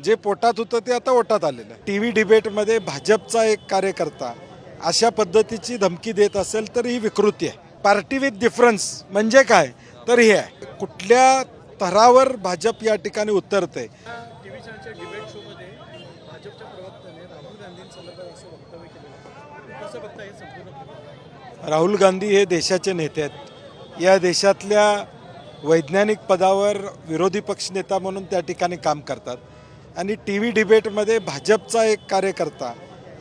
जे पोटात होतं ते आता ओटात आलेलं आहे. टीव्ही डिबेटमध्ये भाजपचा एक कार्यकर्ता अशा पद्धतीची धमकी देत असेल तर ही विकृती आहे. पार्टी विथ डिफरन्स म्हणजे काय तर हे आहे, कुठल्या थरावर भाजप या ठिकाणी उतरते. टीव्ही चॅनलच्या डिबेट शोमध्ये भाजपच्या प्रवक्त्याने राहुल गांधींसंदर्भात असं वक्तव्य केलं. कसं बघता हे संपूर्ण? राहुल गांधी हे देशाचे नेते आहेत. या देशातल्या वैज्ञानिक पदावर विरोधी पक्षनेता म्हणून त्या ठिकाणी काम करतात आणि टीव्ही डिबेटमध्ये भाजपचा एक कार्यकर्ता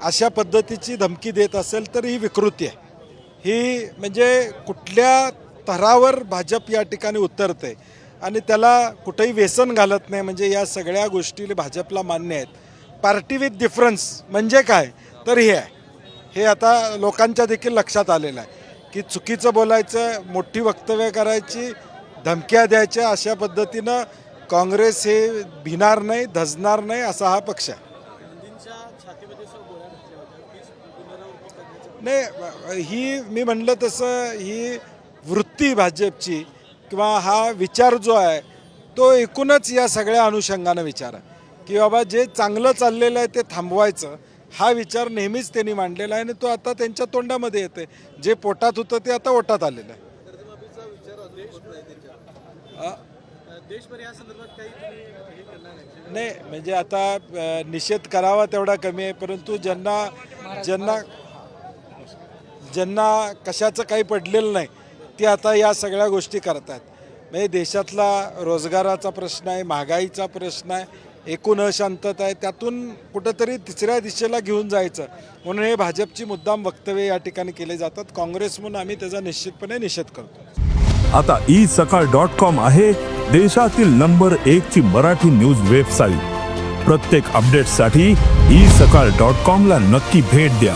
अशा पद्धतीची धमकी देत असेल तर ही विकृती आहे. ही म्हणजे कुठल्या थरावर भाजप या ठिकाणी उतरते आणि त्याला कुठेही व्यसन घालत नाही. म्हणजे या सगळ्या गोष्टी भाजपला मान्य आहेत. पार्टी विथ डिफरन्स म्हणजे काय तर हे आहे, हे आता लोकांच्या देखील लक्षात आलेलं आहे की चुकीचं बोलायचं, मोठी वक्तव्य करायची, धमक्या द्यायच्या, अशा पद्धतीनं काँग्रेस हे भिणार नाही, धजणार नाही असा हा पक्ष आहे. गांधींच्या छातीमध्ये गोळ्या घातल्या होत्या, तीच पुनरावृत्ती करण्याचं नाही, ही मी म्हणलं तसं ही वृत्ती भाजपची किंवा हा विचार जो आहे तो एकूणच या सगळ्या अनुषंगानं विचार आहे की बाबा जे चांगलं चाललेलं आहे ते थांबवायचं, हा विचार नेहमीच त्यांनी मांडलेला आहे आणि तो आता त्यांच्या तोंडामध्ये येते. जे पोटात होतं ते आता ओटात आलेलं आहे. कर्जमाफीचा विचार देश होत नाही त्यांच्या देशभर या संदर्भात काही तुम्ही हे करणार नाही? नाही, म्हणजे आता निषेध करावा तेवढा कमी आहे, परंतु ज्यांना ज्यांना ज्यांना कशाचं काही पडलेलं नाही ते आता या सगळ्या गोष्टी करतात. म्हणजे देशातला रोजगाराचा प्रश्न आहे, महागाईचा प्रश्न आहे, एकूण अशांतता आहे, त्यातून कुठंतरी तिसऱ्या दिशेला घेऊन जायचं म्हणून हे भाजपची मुद्दाम वक्तव्य या ठिकाणी केले जातात. काँग्रेस म्हणून आम्ही त्याचा निश्चितपणे निषेध करतो. आता isakal.com आहे देशातील नंबर 1 ची मराठी न्यूज वेबसाईट. प्रत्येक अपडेटसाठी isakal.com ला नक्की भेट द्या.